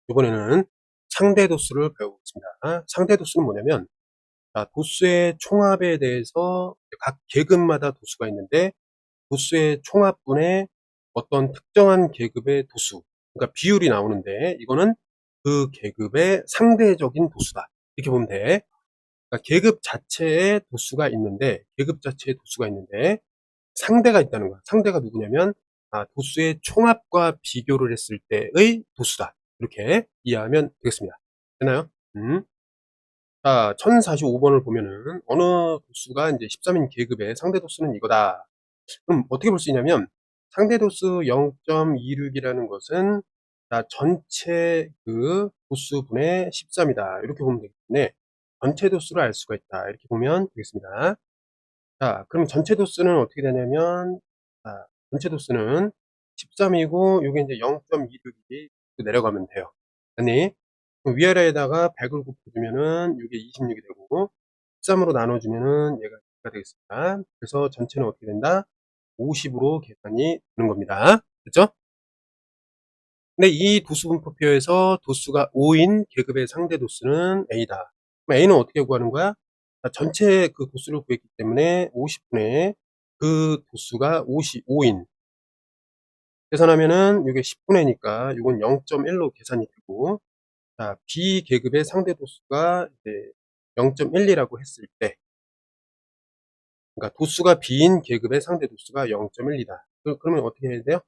이번에는 상대 도수를 배우겠습니다. 상대 도수는 뭐냐면, 도수의 총합에 대해서 각 계급마다 도수가 있는데, 도수의 총합분의 어떤 특정한 계급의 도수, 그러니까 비율이 나오는데, 이거는 그 계급의 상대적인 도수다, 이렇게 보면 돼. 그러니까 계급 자체의 도수가 있는데 상대가 있다는 거야. 상대가 누구냐면, 도수의 총합과 비교를 했을 때의 도수다, 이렇게 이해하면 되겠습니다. 되나요? 자, 1045번을 보면은 어느 도수가 이제 13인 계급의 상대 도수는 이거다. 그럼 어떻게 볼 수 있냐면, 상대 도수 0.26이라는 것은 전체 그 도수분의 13이다, 이렇게 보면 되기 때문에 전체 도수를 알 수가 있다, 이렇게 보면 되겠습니다. 자, 그럼 전체 도수는 어떻게 되냐면, 전체 도수는 13이고 요게 이제 0.26이 내려가면 돼요. 아니, 그럼 위아래에다가 100을 곱해주면은 요게 26이 되고, 13으로 나눠주면은 얘가 2가 되겠습니다. 그래서 전체는 어떻게 된다? 50으로 계산이 되는 겁니다. 됐죠? 근데 이 도수 분포표에서 도수가 5인 계급의 상대 도수는 A다. 그럼 A는 어떻게 구하는 거야? 전체 그 도수를 구했기 때문에 50분의 그 도수가 5인 계산하면은 이게 10분의 니까 이건 0.1로 계산이 되고, B 계급의 상대 도수가 이제 0.12라고 했을 때, 그러니까 도수가 B인 계급의 상대 도수가 0.1이다. 그러면 어떻게 해야 돼요?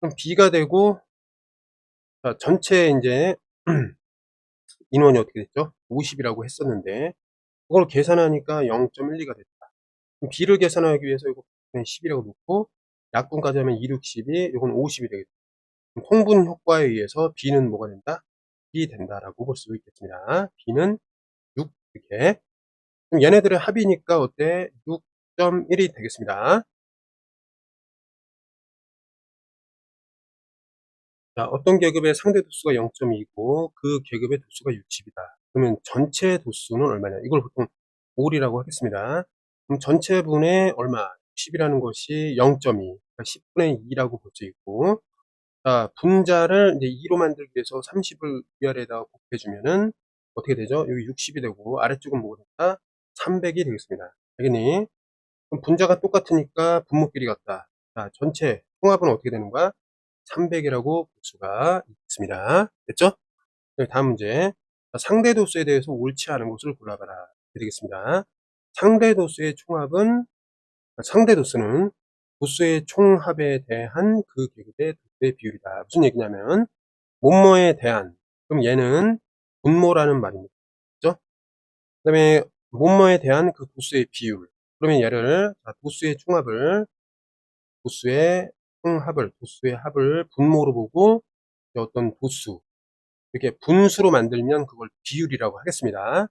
그럼 B가 되고, 전체 이제 인원이 어떻게 됐죠? 50이라고 했었는데 그걸 계산하니까 0.12가 됐다. 그럼 B를 계산하기 위해서 이거 10이라고 놓고 약분까지 하면 2, 6, 12, 이건 50이 되겠죠. 그럼 통분 효과에 의해서 B는 뭐가 된다? 2 된다라고 볼 수 있겠습니다. B는 6, 이렇게. 그럼 얘네들의 합이니까 어때? 6.1이 되겠습니다. 자, 어떤 계급의 상대 도수가 0.2고 그 계급의 도수가 60이다. 그러면 전체 도수는 얼마냐? 이걸 보통 몰이라고 하겠습니다. 그럼 전체분의 얼마? 60이라는 것이 0.2, 그러니까 10분의 2라고 볼 수 있고, 자, 분자를 이제 2로 만들기 위해서 30을 위아래에다가 곱해주면은 어떻게 되죠? 여기 60이 되고 아래쪽은 뭐가 된다? 300이 되겠습니다. 알겠니? 그럼 분자가 똑같으니까 분모끼리 같다. 자, 전체 통합은 어떻게 되는 거야? 300이라고 볼 수가 있습니다. 됐죠? 네, 다음 문제. 상대 도수에 대해서 옳지 않은 것을 골라봐라, 이렇게 되겠습니다. 상대 도수는 도수의 총합에 대한 그 계급의 도수의 비율이다. 무슨 얘기냐면, 분모에 대한, 그럼 얘는 분모라는 말입니다. 그죠? 그 다음에 분모에 대한 그 도수의 비율. 그러면 얘를, 도수의 합을 분모로 보고 어떤 도수, 이렇게 분수로 만들면 그걸 비율이라고 하겠습니다.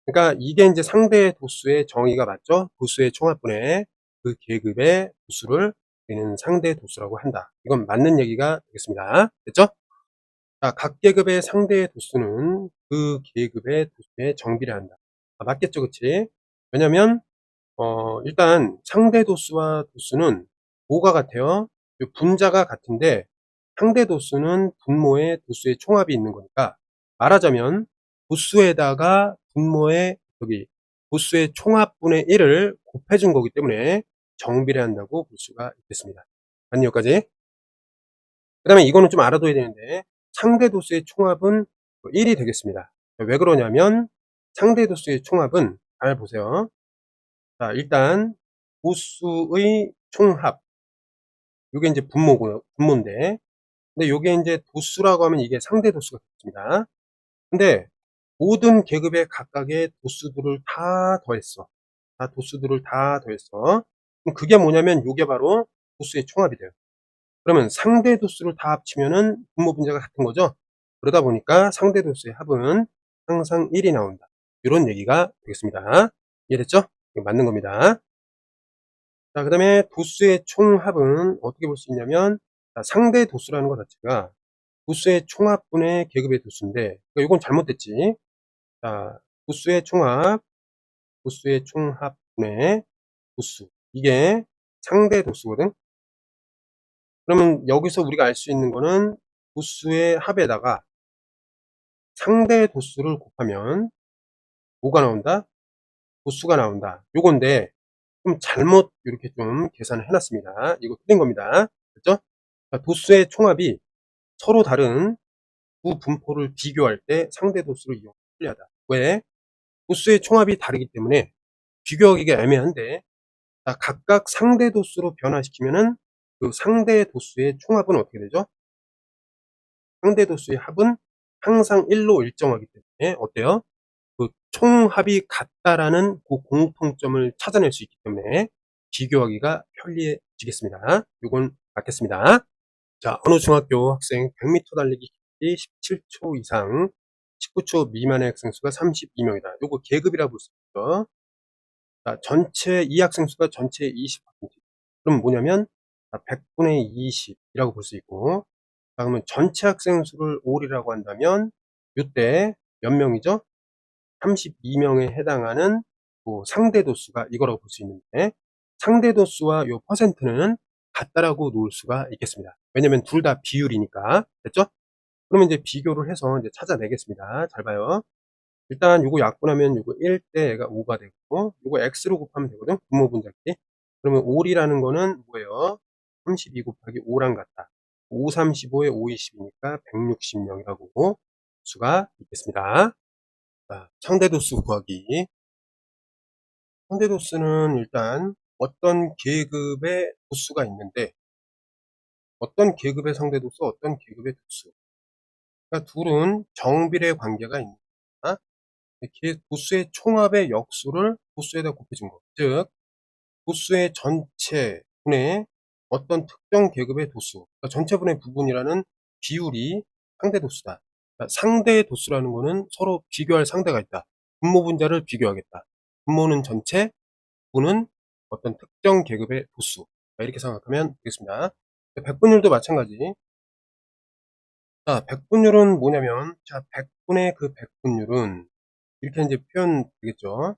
그러니까 이게 이제 상대 도수의 정의가 맞죠? 도수의 총합분의 그 계급의 도수를 우리는 상대 도수라고 한다. 이건 맞는 얘기가 되겠습니다. 됐죠? 자, 각 계급의 상대 도수는 그 계급의 도수에 정비례한다. 맞겠죠, 그치? 왜냐면 일단 상대 도수와 도수는 뭐가 같아요? 분자가 같은데 상대 도수는 분모의 도수의 총합이 있는 거니까, 말하자면 도수에다가 분모의 도수의 총합분의 1을 곱해준 거기 때문에 정비례한다고 볼 수가 있겠습니다. 맞니, 여기까지? 그 다음에 이거는 좀 알아둬야 되는데, 상대 도수의 총합은 1이 되겠습니다. 왜 그러냐면 상대 도수의 총합은, 잘 보세요. 자, 일단 도수의 총합, 이게 이제 분모인데, 근데 요게 이제 도수라고 하면 이게 상대 도수가 되겠습니다. 근데 모든 계급의 각각의 도수들을 다 더했어. 도수들을 다 더했어. 그럼 그게 뭐냐면 요게 바로 도수의 총합이 돼요. 그러면 상대 도수를 다 합치면은 분모 분자가 같은 거죠. 그러다 보니까 상대 도수의 합은 항상 1이 나온다, 이런 얘기가 되겠습니다. 이해됐죠? 이거 맞는 겁니다. 자, 그 다음에 도수의 총합은 어떻게 볼 수 있냐면, 상대 도수라는 것 자체가 도수의 총합분의 계급의 도수인데, 그러니까 이건 잘못됐지. 자, 도수의 총합분의 도수, 이게 상대 도수거든. 그러면 여기서 우리가 알 수 있는 거는 도수의 합에다가 상대 도수를 곱하면 뭐가 나온다? 도수가 나온다. 요건데 좀 잘못 이렇게 좀 계산을 해 놨습니다. 이거 틀린 겁니다. 됐죠? 자, 도수의 총합이 서로 다른 두 분포를 비교할 때 상대 도수를 이용하면 편리하다. 왜? 도수의 총합이 다르기 때문에 비교하기가 애매한데, 자, 각각 상대 도수로 변화시키면은 그 상대 도수의 총합은 어떻게 되죠? 상대 도수의 합은 항상 1로 일정하기 때문에 어때요? 그 총합이 같다라는 그 공통점을 찾아낼 수 있기 때문에 비교하기가 편리해지겠습니다. 요건 맞겠습니다. 자, 어느 중학교 학생 100m 달리기 길이 17초 이상 19초 미만의 학생 수가 32명이다. 요거 계급이라고 볼 수 있죠. 자, 전체 이 학생 수가 전체의 20%. 그럼 뭐냐면 100분의 20이라고 볼 수 있고, 자, 그러면 전체 학생 수를 올이라고 한다면 요때 몇 명이죠? 32명에 해당하는 상대 도수가 이거라고 볼 수 있는데, 상대 도수와 요 퍼센트는 같다라고 놓을 수가 있겠습니다. 왜냐면 둘 다 비율이니까. 됐죠? 그러면 이제 비교를 해서 이제 찾아내겠습니다. 잘 봐요. 일단 요거 약분하면 요거 1대 얘가 5가 되고, 요거 x로 곱하면 되거든. 분모 분자끼리. 그러면 올이라는 거는 뭐예요? 32 곱하기 5랑 같다. 5 35에 5 20이니까 160명이라고 수가 있겠습니다. 자, 상대 도수 구하기. 상대 도수는 일단 어떤 계급의 도수가 있는데, 어떤 계급의 상대 도수, 어떤 계급의 도수. 그러니까 둘은 정비례 관계가 있는 거다. 이렇게 도수의 총합의 역수를 도수에다 곱해준 거. 즉, 도수의 전체 분의 어떤 특정 계급의 도수, 그러니까 전체 분의 부분이라는 비율이 상대 도수다. 그러니까 상대 도수라는 거는 서로 비교할 상대가 있다. 분모 분자를 비교하겠다. 분모는 전체, 부는 어떤 특정 계급의 도수. 이렇게 생각하면 되겠습니다. 백분율도 마찬가지. 자, 백분율은 뭐냐면, 자, 100분의 그 백분율은 이렇게 이제 표현 되겠죠.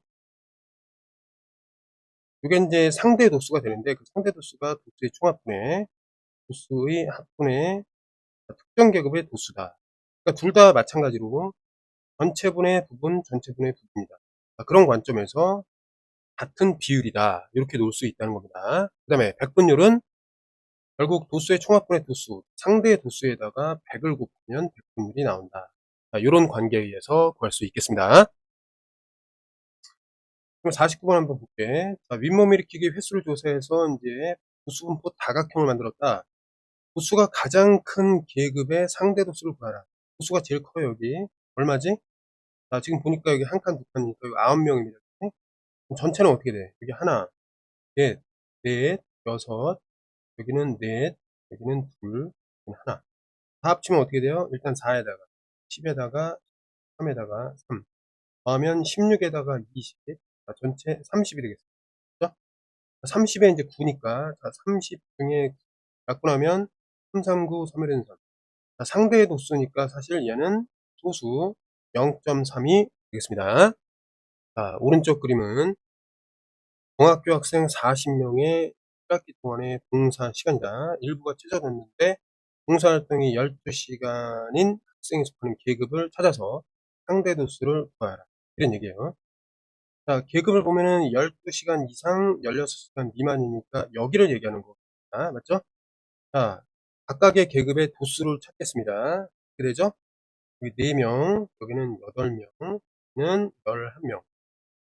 이게 이제 상대 도수가 되는데, 그 상대 도수가 도수의 총합분의 도수의 합분의 특정 계급의 도수다. 그러니까 둘 다 마찬가지로 전체분의 부분, 전체분의 부분이다. 그런 관점에서 같은 비율이다. 이렇게 놓을 수 있다는 겁니다. 그 다음에 백분율은 결국 도수의 총합분의 도수, 상대 도수에다가 100을 곱하면 백분율이 나온다. 이런 관계에 의해서 구할 수 있겠습니다. 그럼 49번 한번 볼게. 자, 윗몸 일으키기 횟수를 조사해서 이제 도수분포 다각형을 만들었다. 도수가 가장 큰 계급의 상대 도수를 구하라. 도수가 제일 커요, 여기. 얼마지? 자, 지금 보니까 여기 한 칸, 두 칸이니까 여기 9명입니다. 그럼 전체는 어떻게 돼? 여기 하나, 넷, 넷, 여섯, 여기는 넷, 여기는 둘, 여기는 하나. 다 합치면 어떻게 돼요? 일단 4에다가 10에다가 3에다가 3 더하면 16에다가 20, 전체 30이 되겠습니다. 30에 이제 9니까 30 중에 약분하면 3, 3, 9, 3의 는 3. 상대의 도수니까 사실 얘는 소수 0.3이 되겠습니다. 자, 오른쪽 그림은 중학교 학생 40명의 1학기 동안의 봉사 시간이다. 일부가 찢어졌는데 봉사활동이 12시간인 학생이 속하는 계급을 찾아서 상대 도수를 구하라. 이런 얘기예요. 자, 계급을 보면은 12시간 이상 16시간 미만이니까 여기를 얘기하는 겁니다. 맞죠? 자, 각각의 계급의 도수를 찾겠습니다. 어떻게 되죠? 여기 4명, 여기는 8명, 여기는 11명.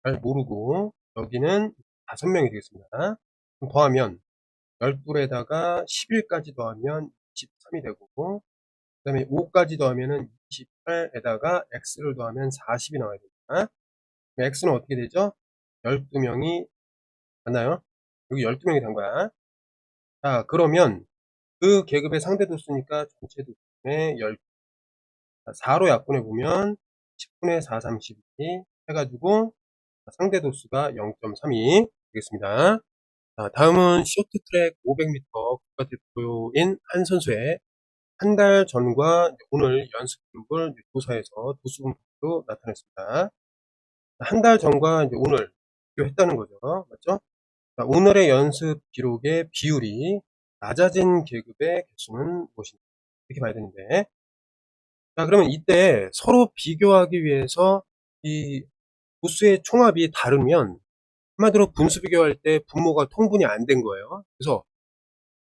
잘 모르고 여기는 5명이 되겠습니다. 그럼 더하면 12에다가 11까지 더하면 23이 되고, 그 다음에 5까지 더하면은 28에다가 x를 더하면 40이 나와야 됩니다. x는 어떻게 되죠? 12명이 맞나요? 여기 12명이 된 거야. 자, 그러면 그 계급의 상대 도수니까 전체 도수의 10, 4로 약분해 보면 10분의 4, 32 해가지고 상대 도수가 0.32 되겠습니다. 자, 다음은 쇼트트랙 500m 국가대표인 한 선수의 한 달 전과 오늘 연습 기록을 조사해서 도수 분포로 나타냈습니다. 한 달 전과 이제 오늘 비교했다는 거죠. 맞죠? 자, 오늘의 연습 기록의 비율이 낮아진 계급의 개수는 무엇입니까? 이렇게 봐야 되는데. 자, 그러면 이때 서로 비교하기 위해서 이 도수의 총합이 다르면 한마디로 분수 비교할 때 분모가 통분이 안 된 거예요. 그래서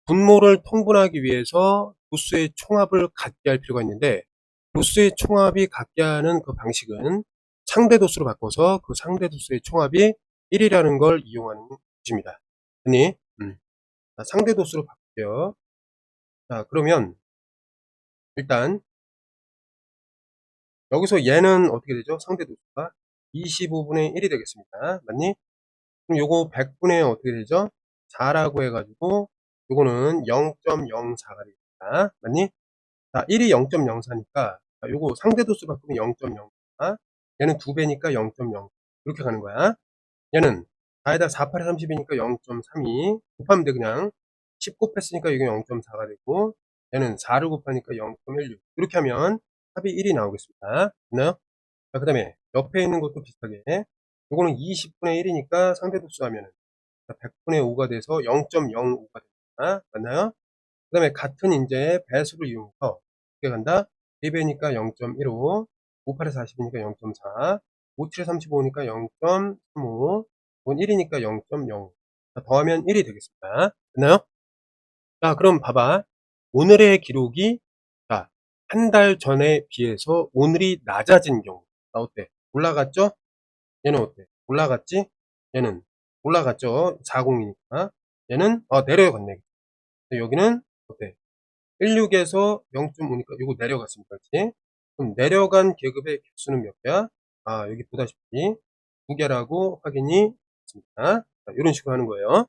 분모를 통분하기 위해서 도수의 총합을 같게 할 필요가 있는데, 도수의 총합이 같게 하는 그 방식은 상대 도수로 바꿔서 그 상대 도수의 총합이 1이라는 걸 이용하는 것입니다. 아니, 자, 상대 도수로 바꿀게요. 자, 그러면 일단 여기서 얘는 어떻게 되죠? 상대 도수가 25분의 1이 되겠습니다. 맞니? 그럼 요거 100분의 어떻게 되죠? 4라고 해가지고 요거는 0.04가 되겠다. 맞니? 자, 1이 0.04니까 요거 상대 도수 바꾸면 0.04, 얘는 2배니까 0.0, 이렇게 가는 거야. 얘는 4에다 4, 8에 30이니까 0.32 곱하면 돼. 그냥 10 곱했으니까 이게 0.4가 되고, 얘는 4를 곱하니까 0.16, 이렇게 하면 합이 1이 나오겠습니다. 됐나요? 자, 그 다음에 옆에 있는 것도 비슷하게 요거는 20분의 1이니까 상대 도수 하면은 100분의 5가 돼서 0.05가 됩니다. 맞나요? 그 다음에 같은 이제 배수를 이용해서 어떻게 간다? 4배니까 0.15, 58에 40이니까 0.4, 57에 35니까 0.35, 이건 1이니까 0.0. 더하면 1이 되겠습니다. 됐나요? 자, 그럼 봐봐. 오늘의 기록이, 자, 한 달 전에 비해서 오늘이 낮아진 경우. 자, 어때? 올라갔죠? 얘는 어때? 올라갔지? 얘는 올라갔죠? 40이니까. 얘는, 내려갔네. 여기는 어때? 16에서 0.5니까 이거 내려갔습니다. 그렇지? 그럼 내려간 계급의 개수는 몇 개야? 여기 보다시피 2개라고 확인이 됐습니다. 자, 이런 식으로 하는 거예요.